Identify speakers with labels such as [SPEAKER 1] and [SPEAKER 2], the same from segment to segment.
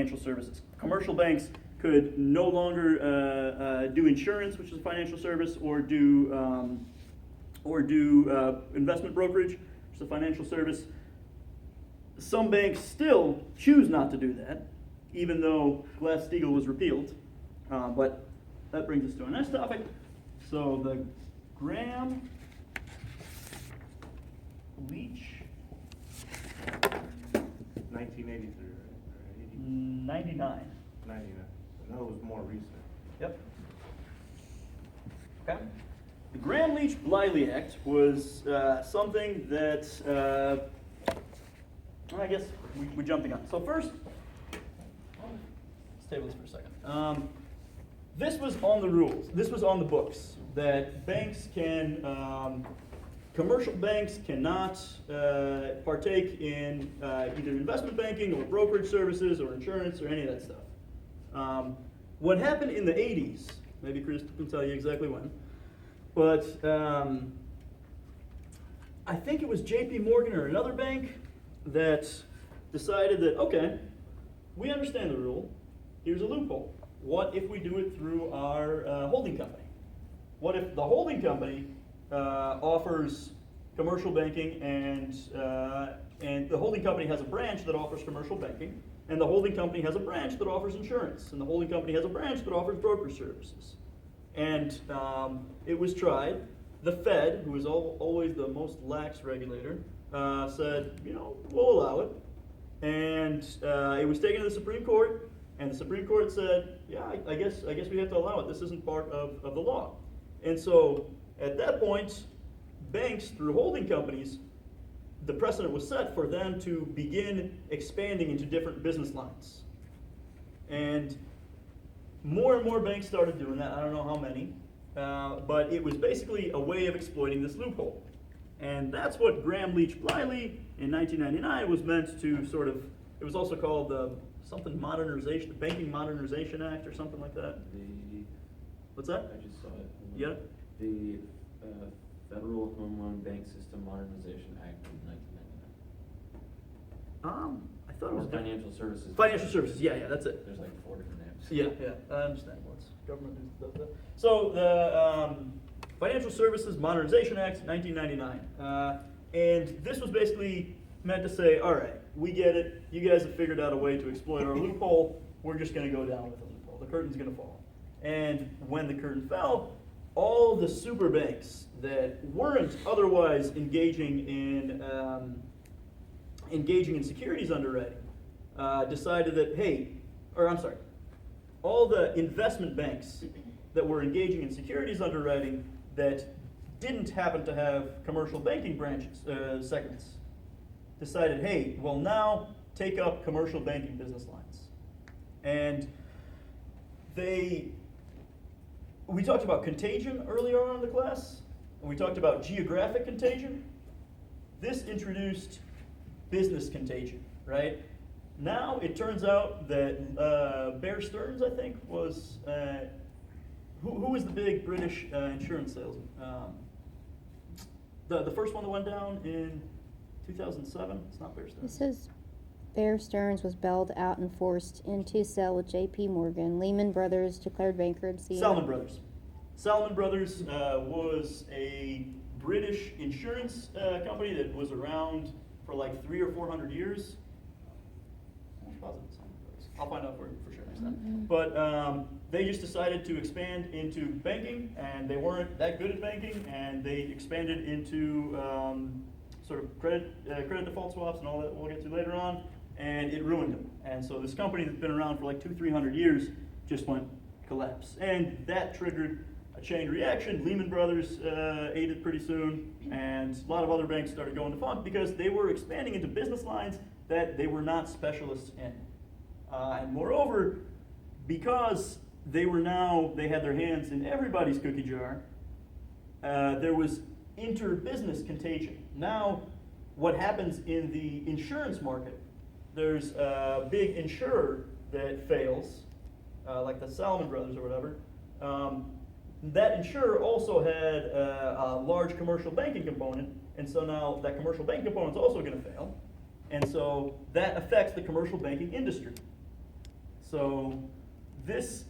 [SPEAKER 1] financial services. Commercial banks could no longer do insurance, which is a financial service, or do investment brokerage, which is a financial service. Some banks still choose not to do that, even though Glass-Steagall was repealed. But that brings us to our next topic. So the Graham-Leach
[SPEAKER 2] 1983, right?
[SPEAKER 1] 99.
[SPEAKER 2] 99. I know it was more recent.
[SPEAKER 1] Yep. Okay. The Graham-Leach-Bliley Act was something that I guess we're jumping on. So first, let's table this for a second. This was on the rules. This was on the books that banks can, commercial banks cannot partake in either investment banking or brokerage services or insurance or any of that stuff. What happened in the 80s, maybe Chris can tell you exactly when, but I think it was JP Morgan or another bank that decided that, okay, we understand the rule, here's a loophole. What if we do it through our holding company? What if the holding company offers commercial banking and the holding company has a branch that offers commercial banking, and the holding company has a branch that offers insurance, and the holding company has a branch that offers brokerage services. And it was tried. The Fed, who is always the most lax regulator, said, we'll allow it. And it was taken to the Supreme Court, and the Supreme Court said, yeah, I guess we have to allow it. This isn't part of the law. And so at that point, banks, through holding companies, the precedent was set for them to begin expanding into different business lines. And more banks started doing that. I don't know how many, but it was basically a way of exploiting this loophole. And that's what Graham-Leach-Bliley in 1999 was meant to sort of, it was also called the the Banking Modernization Act or something like that. What's that?
[SPEAKER 3] I just saw it.
[SPEAKER 1] Yeah?
[SPEAKER 3] The Federal Home Loan Bank System Modernization Act of 1999.
[SPEAKER 1] I thought it was
[SPEAKER 3] Financial Services.
[SPEAKER 1] Financial Services, yeah, that's it.
[SPEAKER 3] There's like 4 different names.
[SPEAKER 1] Yeah, I understand. What's government does that. So the Financial Services Modernization Act, 1999, and this was basically meant to say, all right, we get it. You guys have figured out a way to exploit our loophole. We're just going to go down with the loophole. The curtain's going to fall. And when the curtain fell, all the super banks that weren't otherwise engaging in securities underwriting decided that, all the investment banks that were engaging in securities underwriting that didn't happen to have commercial banking branches, segments, decided, hey, well now take up commercial banking business lines. And we talked about contagion earlier on in the class, and we talked about geographic contagion. This introduced business contagion, right? Now it turns out that Bear Stearns, I think, was, who was the big British insurance salesman? The first one that went down in 2007, it's not Bear Stearns.
[SPEAKER 4] This says Bear Stearns was bailed out and forced into sell with J.P. Morgan. Lehman Brothers declared bankruptcy.
[SPEAKER 1] Salomon Brothers. Salomon Brothers was a British insurance company that was around for like 300 or 400 years. I'll find out for sure next time.
[SPEAKER 4] Mm-hmm.
[SPEAKER 1] But they just decided to expand into banking, and they weren't that good at banking, and they expanded into sort of credit default swaps and all that we'll get to later on, and it ruined them. And so this company that's been around for like 200-300 years just went collapse, and that triggered a chain reaction. Lehman Brothers ate it pretty soon, and a lot of other banks started going defunct because they were expanding into business lines that they were not specialists in. And moreover, because they had their hands in everybody's cookie jar, there was inter-business contagion. Now, what happens in the insurance market, there's a big insurer that fails, like the Salomon Brothers or whatever. That insurer also had a large commercial banking component, and so now that commercial banking component is also going to fail. And so that affects the commercial banking industry. So this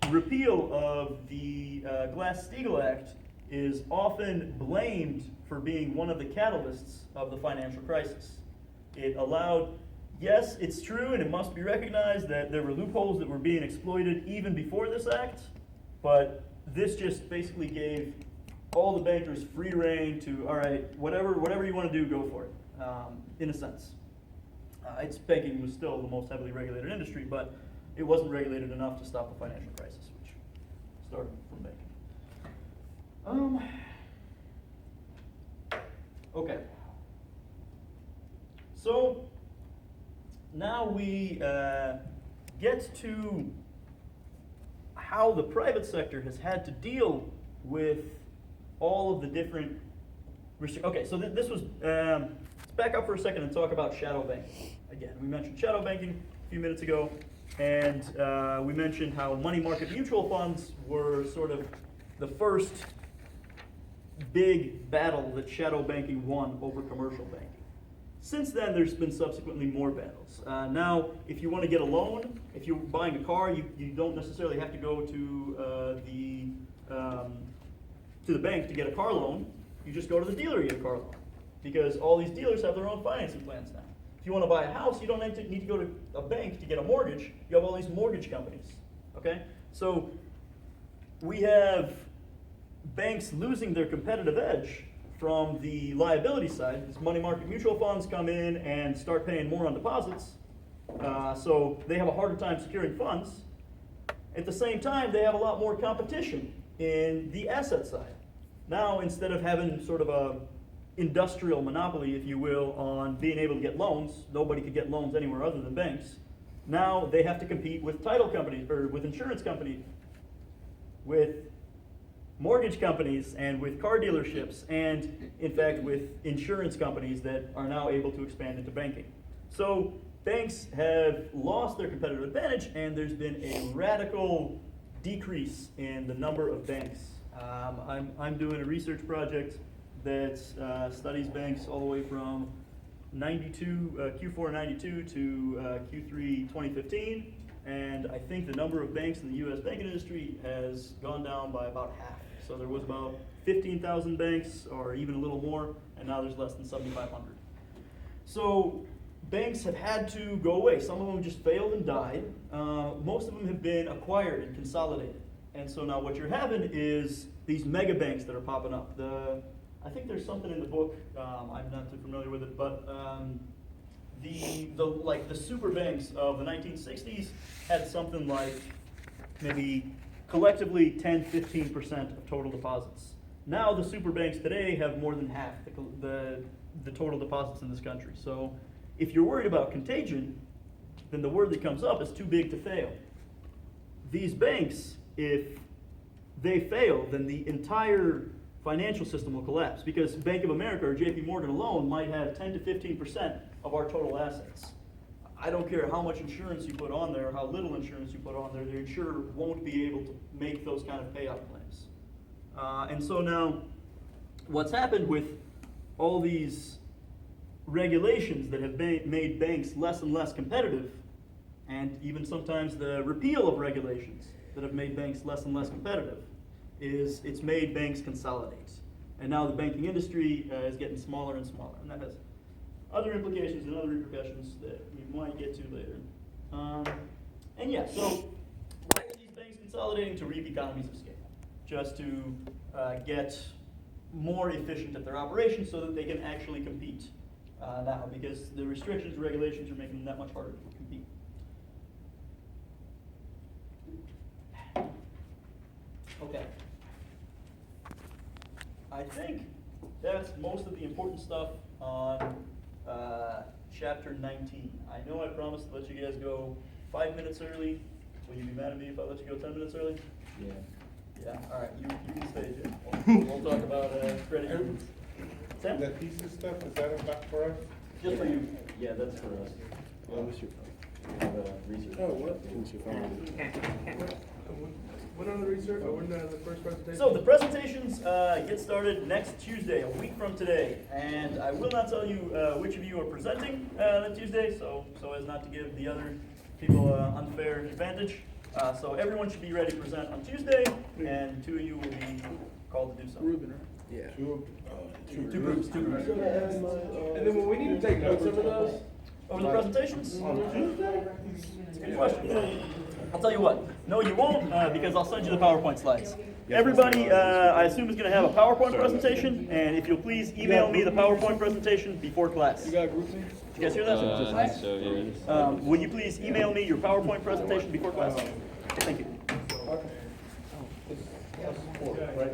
[SPEAKER 1] repeal of the Glass-Steagall Act is often blamed for being one of the catalysts of the financial crisis. It allowed, yes, it's true and it must be recognized that there were loopholes that were being exploited even before this act, but this just basically gave all the bankers free rein to, all right, whatever you want to do, go for it, in a sense. Banking was still the most heavily regulated industry, but it wasn't regulated enough to stop the financial crisis, which started from banking. Okay. So now we get to how the private sector has had to deal with all of the different okay, so this was, let's back up for a second and talk about shadow banking. Again, we mentioned shadow banking a few minutes ago, and we mentioned how money market mutual funds were sort of the first big battle that shadow banking won over commercial banking. Since then, there's been subsequently more battles. Now, if you want to get a loan, if you're buying a car, you don't necessarily have to go to the bank to get a car loan. You just go to the dealer to get a car loan, because all these dealers have their own financing plans now. If you want to buy a house, you don't need to go to a bank to get a mortgage. You have all these mortgage companies, okay? So we have banks losing their competitive edge from the liability side. These money market mutual funds come in and start paying more on deposits, so they have a harder time securing funds. At the same time, they have a lot more competition in the asset side. Now, instead of having sort of a industrial monopoly, if you will, on being able to get loans, nobody could get loans anywhere other than banks. Now they have to compete with title companies, or with insurance companies, with mortgage companies, and with car dealerships, and in fact with insurance companies that are now able to expand into banking. So banks have lost their competitive advantage, and there's been a radical decrease in the number of banks. I'm doing a research project that studies banks all the way from Q4 92 to Q3 2015, and I think the number of banks in the U.S. banking industry has gone down by about half. So there was about 15,000 banks, or even a little more, and now there's less than 7,500. So banks have had to go away. Some of them just failed and died. Most of them have been acquired and consolidated. And so now what you're having is these mega banks that are popping up. I think there's something in the book, I'm not too familiar with it, but the super banks of the 1960s had something like maybe collectively 10-15% of total deposits. Now the super banks today have more than half the total deposits in this country. So if you're worried about contagion, then the word that comes up is too big to fail. These banks, if they fail, then the entire financial system will collapse, because Bank of America or JP Morgan alone might have 10 to 15% of our total assets. I don't care how much insurance you put on there, or how little insurance you put on there, the insurer won't be able to make those kind of payout claims. And so now, what's happened with all these regulations that have made banks less and less competitive, and even sometimes the repeal of regulations that have made banks less and less competitive, is it's made banks consolidate. And now the banking industry is getting smaller and smaller, and that has other implications and other repercussions that we might get to later. And yeah, so why are these banks consolidating? To reap economies of scale, just to get more efficient at their operations so that they can actually compete now, because the restrictions and regulations are making them that much harder to compete. Okay. I think that's most of the important stuff on chapter 19. I know I promised to let you guys go 5 minutes early. Will you be mad at me if I let you go 10 minutes early?
[SPEAKER 3] Yeah.
[SPEAKER 1] Yeah, all right, you can stay, Jim. We'll talk about credit unions. Sam?
[SPEAKER 5] That piece of stuff, is that about for us?
[SPEAKER 1] Just for you.
[SPEAKER 3] Yeah, that's for us. Research.
[SPEAKER 5] Oh, what? What on the research, when the first presentation?
[SPEAKER 1] So the presentations get started next Tuesday, a week from today, and I will not tell you which of you are presenting that Tuesday, so as not to give the other people an unfair advantage. So everyone should be ready to present on Tuesday, and 2 of you will be called to do so.
[SPEAKER 5] Ruben, right? Yeah.
[SPEAKER 1] Two groups.
[SPEAKER 5] And then when we need to take notes over those,
[SPEAKER 1] Over the presentations? Good question. I'll tell you what. No, you won't, because I'll send you the PowerPoint slides. Everybody, I assume, is going to have a PowerPoint presentation, and if you'll please email me the PowerPoint presentation before class.
[SPEAKER 5] you got groups in?
[SPEAKER 1] Did you guys hear that?
[SPEAKER 6] So, yeah.
[SPEAKER 1] Will you please email me your PowerPoint presentation before class? Thank you.
[SPEAKER 5] Right.